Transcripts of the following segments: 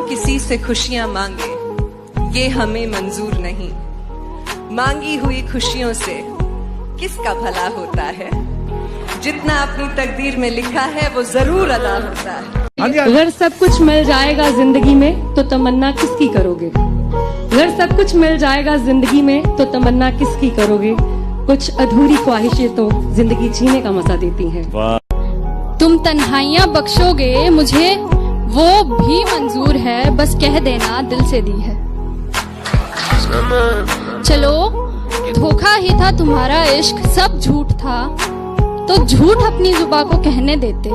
किसी से खुशियां मांगे, ये हमें मंजूर नहीं। मांगी हुई खुशियों से किसका भला होता है? जितना अपनी तकदीर में लिखा है वो जरूर अदा होता है। अगर सब कुछ मिल जाएगा जिंदगी में तो तमन्ना किसकी करोगे? अगर सब कुछ मिल जाएगा जिंदगी में तो तमन्ना किसकी करोगे? कुछ अधूरी ख्वाहिशें तो जिंदगी जीने का मजा देती हैं। तुम तन्हाइयां बख्शोगे मुझे, वो भी मंजूर है, बस कह देना दिल से दी है। चलो धोखा ही था तुम्हारा इश्क, सब झूठ था तो झूठ अपनी जुबान को कहने देते।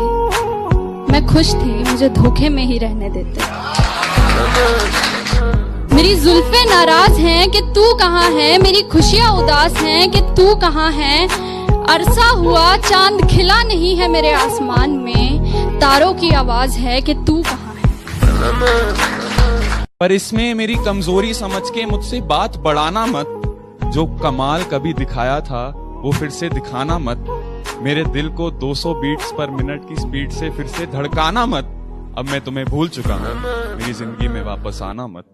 मैं खुश थी, मुझे धोखे में ही रहने देते। मेरी जुल्फे नाराज हैं कि तू कहाँ है, मेरी खुशियाँ उदास हैं कि तू कहाँ है। अरसा हुआ चांद खिला नहीं है मेरे आसमान में, तारों की आवाज है कि तू कहाँ है। पर इसमें मेरी कमजोरी समझ के मुझसे बात बढ़ाना मत। जो कमाल कभी दिखाया था वो फिर से दिखाना मत। मेरे दिल को 200 बीट्स पर मिनट की स्पीड से फिर से धड़काना मत। अब मैं तुम्हें भूल चुका हूँ, मेरी जिंदगी में वापस आना मत।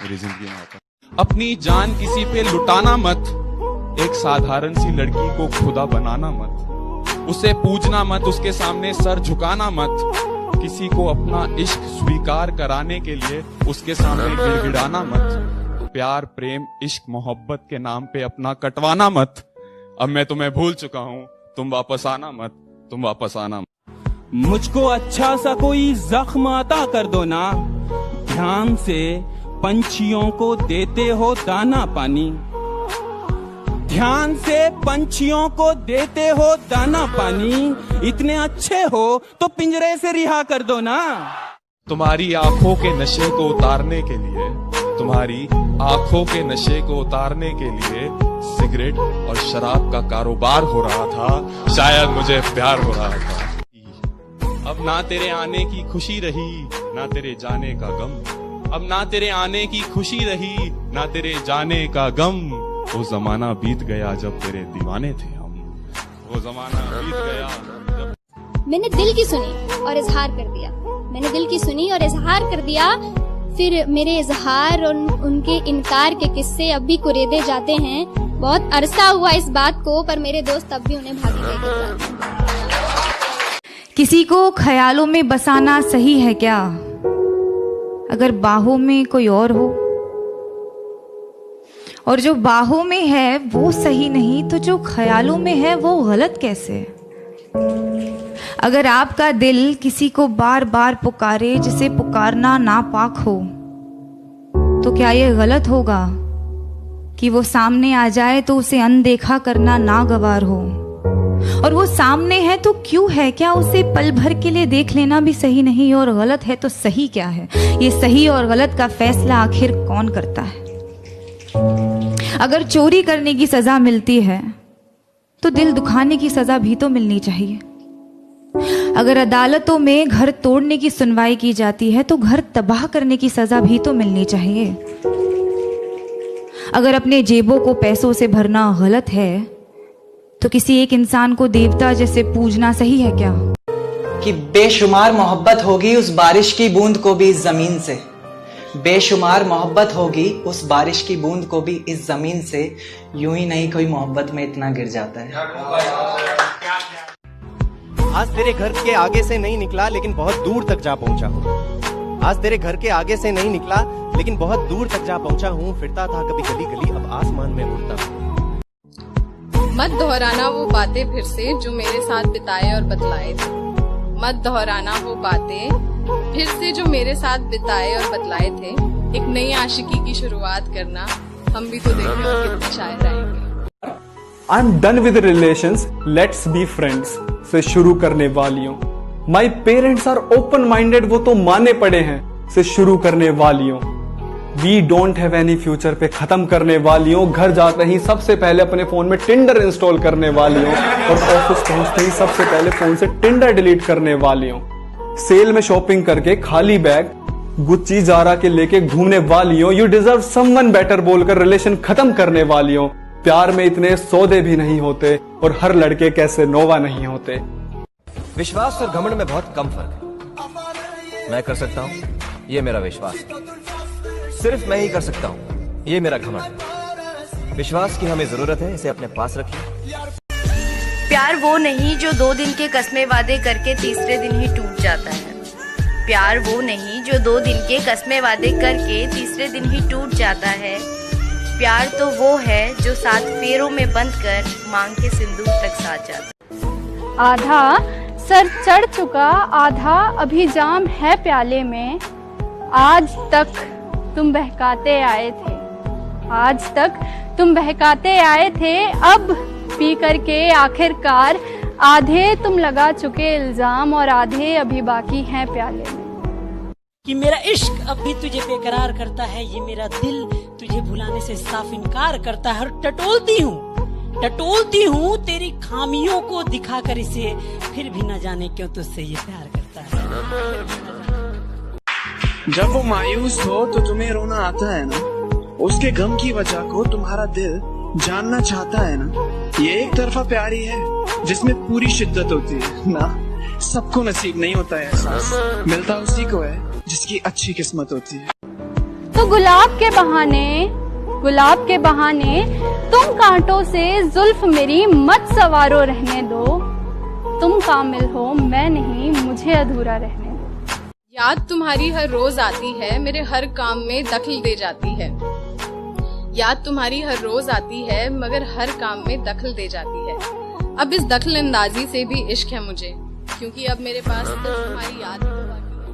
मेरी जिंदगी में वापस अपनी जान किसी पे लुटाना मत। एक साधारण सी लड़की को खुदा बनाना मत। उसे पूजना मत, उसके सामने सर झुकाना मत। किसी को अपना इश्क स्वीकार कराने के लिए उसके सामने गिड़गिड़ाना मत। प्यार प्रेम इश्क मोहब्बत के नाम पे अपना कटवाना मत। अब मैं तुम्हें भूल चुका हूँ, तुम वापस आना मत, तुम वापस आना मत। मुझको अच्छा सा कोई जख्म अता कर दो ना। ध्यान से पंछियों को देते हो दाना पानी। ध्यान से पंछियों को देते हो दाना पानी। इतने अच्छे हो तो पिंजरे से रिहा कर दो ना। तुम्हारी आंखों के नशे को उतारने के लिए, तुम्हारी आंखों के नशे को उतारने के लिए सिगरेट और शराब का कारोबार हो रहा था। शायद मुझे प्यार हो रहा था। अब ना तेरे आने की खुशी रही, ना तेरे जाने का गम। अब ना तेरे आने की खुशी रही, ना तेरे जाने का गम। वो जमाना बीत गया जब तेरे दीवाने थे हम। वो जमाना बीत गया जब मैंने दिल की सुनी और इजहार कर दिया। मैंने दिल की सुनी और इजहार कर दिया। फिर मेरे इजहार और उनके इनकार के किस्से अब भी कुरेदे जाते हैं। बहुत अरसा हुआ इस बात को, पर मेरे दोस्त अब भी उन्हें भागे लेके किसी को ख्यालों में बसाना सही है क्या? अगर बाहों में कोई और हो, और जो बाहों में है वो सही नहीं तो जो ख्यालों में है वो गलत कैसे? अगर आपका दिल किसी को बार बार पुकारे जिसे पुकारना नापाक हो, तो क्या ये गलत होगा कि वो सामने आ जाए तो उसे अनदेखा करना नागवार हो? और वो सामने है तो क्यों है? क्या उसे पल भर के लिए देख लेना भी सही नहीं? और गलत है तो सही क्या है? ये सही और गलत का फैसला आखिर कौन करता है? अगर चोरी करने की सजा मिलती है तो दिल दुखाने की सजा भी तो मिलनी चाहिए। अगर अदालतों में घर तोड़ने की सुनवाई की जाती है तो घर तबाह करने की सजा भी तो मिलनी चाहिए। अगर अपने जेबों को पैसों से भरना गलत है तो किसी एक इंसान को देवता जैसे पूजना सही है क्या? कि बेशुमार मोहब्बत होगी उस बारिश की बूंद को भी इस जमीन से। बेशुमार मोहब्बत होगी उस बारिश की बूंद को भी इस जमीन से। यूं ही नहीं कोई मोहब्बत में इतना गिर जाता है। आज तेरे घर के आगे से नहीं निकला लेकिन बहुत दूर तक जा पहुंचा हूँ। आज तेरे घर के आगे से नहीं निकला लेकिन बहुत दूर तक जा पहुंचा हूँ। फिरता था कभी गली गली, अब आसमान में उड़ता हूँ। मत दोहराना वो बातें फिर से जो मेरे साथ बिताए और बतलाए थे। मत दोहराना वो बातें फिर से जो मेरे साथ बिताए और बतलाए थे। एक नई आशिकी की शुरुआत करना, हम भी तो देखें और कितने शायर आएंगे। I am done with relations, let's be friends से शुरू करने वालियों। My parents are open minded, वो तो माने पड़े हैं से शुरू करने वालियों। We don't have any future पे खत्म करने वालियों। घर जाते ही सबसे पहले अपने फोन में टिंडर इंस्टॉल करने वालियों, और ऑफिस पहुंचते ही सबसे पहले फोन से टिंडर डिलीट करने वालियों। सेल में शॉपिंग करके खाली बैग गुच्ची जारा के लेके घूमने वालियों। यू डिजर्व समवन बेटर बोलकर रिलेशन खत्म करने वालियों। प्यार में इतने सौदे भी नहीं होते और हर लड़के कैसे नोवा नहीं होते। विश्वास और घमंड में बहुत कम फर्क है। मैं कर सकता हूँ, ये मेरा विश्वास है। सिर्फ मैं ही कर सकता हूँ, ये मेरा घमंड है। विश्वास की हमें जरूरत है, इसे अपने पास रखिए। प्यार वो नहीं जो 2 दिन के कस्मे वादे करके तीसरे दिन ही टूट जाता है। प्यार वो नहीं जो 2 दिन के कस्मे वादे करके तीसरे दिन ही टूट जाता है। प्यार तो वो है जो 7 फेरों में बंद कर मांग के सिंदूर तक साथ जाता। आधा सर चढ़ चुका, आधा अभी जाम है प्याले में। आज तक तुम बहकाते आए थे, आज तक तुम बहकाते आए थे। अब पी करके आखिरकार आधे तुम लगा चुके इल्जाम और आधे अभी बाकी हैं प्याले में। कि मेरा इश्क अब भी तुझे बेकरार करता है, ये मेरा दिल तुझे भुलाने से साफ इनकार करता है। और टटोलती हूँ तेरी खामियों को दिखाकर इसे, फिर भी न जाने क्यों तुझसे ये प्यार करता है। जब वो मायूस हो तो तुम्हें रोना आता है ना, उसके गम की वजह को तुम्हारा दिल जानना चाहता है ना। ये एक तरफा प्यार ही है जिसमें पूरी शिद्दत होती है ना। सबको नसीब नहीं होता है एहसास, मिलता उसी को है जिसकी अच्छी किस्मत होती है। तो गुलाब के बहाने तुम कांटों से जुल्फ मेरी मत सवारो रहने दो। तुम कामिल हो मैं नहीं, मुझे अधूरा रहने दो। याद तुम्हारी हर रोज आती है, मेरे हर काम में दखल दे जाती है। याद तुम्हारी हर रोज आती है, मगर हर काम में दखल दे जाती है। अब इस दखल अंदाजी से भी इश्क है मुझे, क्योंकि अब मेरे पास तो तुम्हारी याद ही बाकी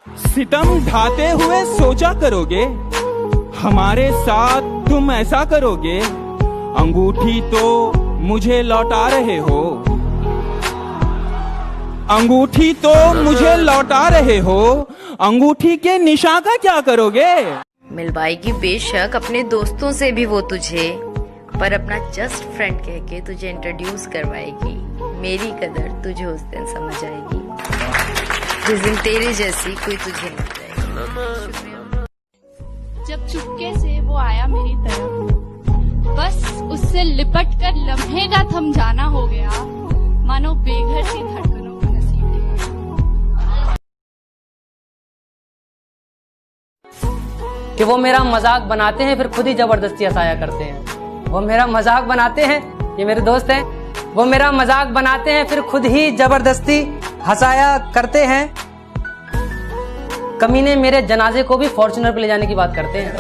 है। सितम ढाते हुए सोचा करोगे, हमारे साथ तुम ऐसा करोगे। अंगूठी तो मुझे लौटा रहे हो, अंगूठी तो मुझे लौटा रहे हो। अंगूठी के निशान का क्या करोगे? मिलवाएगी बेशक अपने दोस्तों से भी वो तुझे, पर अपना जस्ट फ्रेंड कह के तुझे इंट्रोड्यूस करवाएगी। मेरी कदर तुझे उस दिन समझ आएगी, जिस दिन तेरे जैसी कोई तुझे मिल जाएगी। जब चुपके से वो आया मेरी तरफ, बस उससे लिपट कर लम्हे का थम जाना हो गया, मानो बेघर सी धड़कनों को नसीब की। कि वो मेरा मजाक बनाते हैं फिर खुद ही जबरदस्ती हंसाया करते हैं। वो मेरा मजाक बनाते हैं, ये मेरे दोस्त हैं, वो मेरा मजाक बनाते हैं फिर खुद ही जबरदस्ती हंसाया करते हैं। कमीने मेरे जनाजे को भी फॉर्च्यूनर पे ले जाने की बात करते हैं।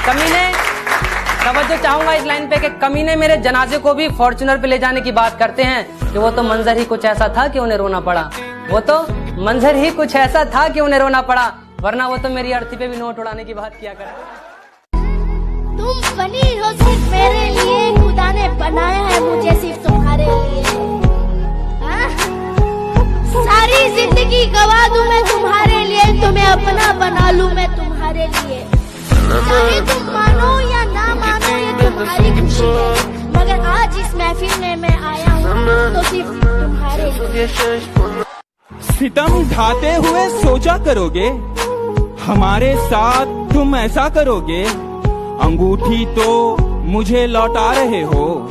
कमीने, तवज्जो चाहूंगा इस लाइन पे कि कमीने मेरे जनाजे को भी फॉर्च्यूनर पे ले जाने की बात करते हैं। कि वो तो मंजर ही कुछ ऐसा था कि उन्हें रोना पड़ा, वो तो मंजर ही कुछ ऐसा था कि उन्हें रोना पड़ा, वरना वो तो मेरी अर्थी पे भी नोट उड़ाने की बात किया करते। तुम बनी हो सिर्फ मेरे लिए, खुदा ने बनाया है मुझे सिर्फ तुम्हारे लिए। सारी जिंदगी गवा दूं मैं तुम्हारे लिए, तुम्हें अपना बना लूं मैं तुम्हारे लिए। चाहे तुम मानो या ना मानो ये तुम्हारी खुशी है, मगर आज इस महफिल में मैं आया हूँ तो सिर्फ तुम्हारे लिए। सितम ढाते हुए सोचा करोगे, हमारे साथ तुम ऐसा करोगे। अंगूठी तो मुझे लौटा रहे हो,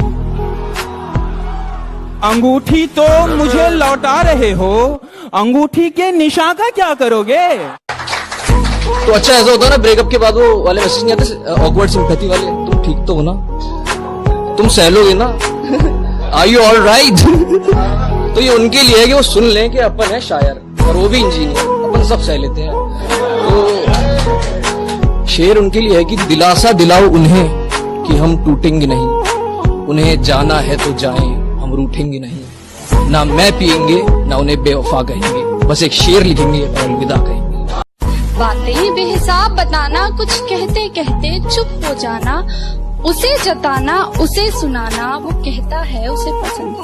अंगूठी तो मुझे लौटा रहे हो। अंगूठी के निशान का क्या करोगे? तो अच्छा ऐसा होता है ना, ब्रेकअप के बाद वो वाले मैसेज नहीं आते ऑकवर्ड सिंपैथी वाले, तुम ठीक तो हो ना, तुम सह लोगे ना, आर यू ऑल राइट? तो ये उनके लिए है कि वो सुन लें कि अपन है शायर और वो भी इंजीनियर, अपन सब सह लेते हैं। तो शेर उनके लिए है कि दिलासा दिलाओ उन्हें कि हम टूटेंगे नहीं, उन्हें जाना है तो जाएं, हम रूठेंगे नहीं, ना मैं पिएंगे ना उन्हें बेवफा कहेंगे, बस एक शेर लिखेंगे और अलविदा कहेंगे। बातें बेहिसाब बताना, कुछ कहते कहते चुप हो जाना, उसे जताना उसे सुनाना, वो कहता है उसे पसंद है।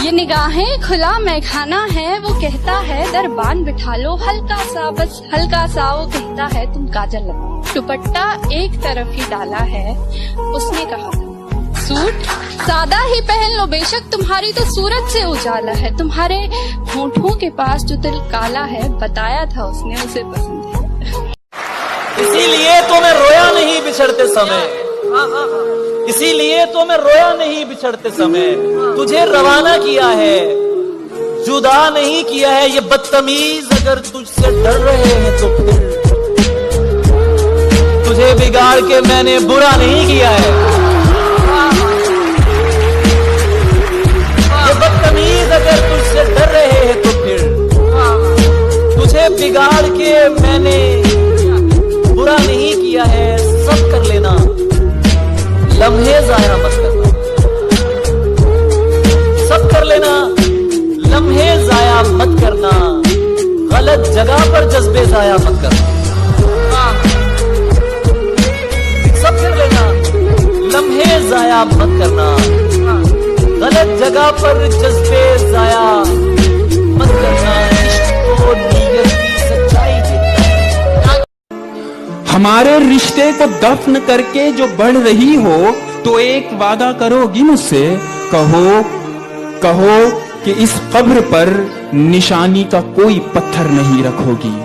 ये निगाहें खुला मैखाना है, वो कहता है दरबान बिठा लो हल्का सा, बस हल्का सा, वो कहता है तुम काजल लगाओ। दुपट्टा एक तरफ ही डाला है, उसने कहा सूट सादा ही पहन लो, बेशक तुम्हारी तो सूरत से उजाला है, तुम्हारे होठों के पास जो दिल काला है, बताया था उसने उसे पसंद है। इसीलिए तो मैं रोया नहीं बिछड़ते समय, इसीलिए तो मैं रोया नहीं बिछड़ते समय, तुझे रवाना किया है जुदा नहीं किया है ये बदतमीज, अगर तुझसे डर रहे हैं तो फिर तुझे बिगाड़ के मैंने बुरा नहीं किया है। ये बदतमीज अगर तुझसे डर रहे हैं तो फिर तुझे बिगाड़ के मैंने बुरा नहीं किया है। सब कर लेना, लम्हे जाया मत करना, सब कर लेना, लम्हे जाया मत करना, गलत जगह पर जज्बे जाया मत करना। सब कर लेना, लम्हे जाया मत करना, गलत जगह पर जज्बे जाया मत करना। इश्क को नीयत की सच्चाई देता है। हमारे रिश्ते को दफन करके जो बढ़ रही हो तो एक वादा करोगी मुझसे, कहो कि इस कब्र पर निशानी का कोई पत्थर नहीं रखोगी,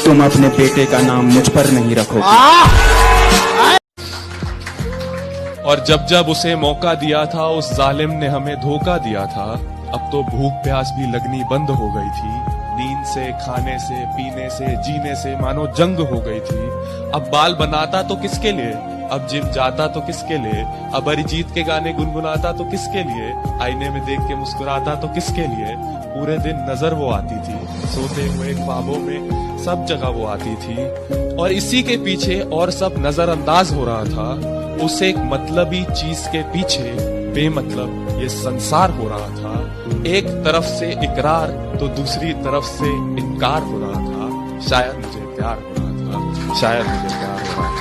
तुम अपने बेटे का नाम मुझ पर नहीं रखोगी। और जब जब उसे मौका दिया था उस जालिम ने हमें धोखा दिया था। अब तो भूख प्यास भी लगनी बंद हो गई थी, नींद से, खाने से, पीने से, जीने से मानो जंग हो गई थी। अब बाल बनाता तो किसके लिए, अब जिम जाता तो किसके लिए, अब अरिजीत के गाने गुनगुनाता तो किसके लिए, आईने में देख के मुस्कुराता तो किसके लिए। पूरे दिन नजर वो आती थी, सोते हुए ख्वाबों में सब जगह वो आती थी, और इसी के पीछे और सब नजरअंदाज हो रहा था। उस एक मतलबी चीज के पीछे बेमतलब ये संसार हो रहा था। एक तरफ से इकरार तो दूसरी तरफ से इनकार हो रहा था। शायद मुझे प्यार हो रहा था, शायद मुझे प्यार हो रहा था।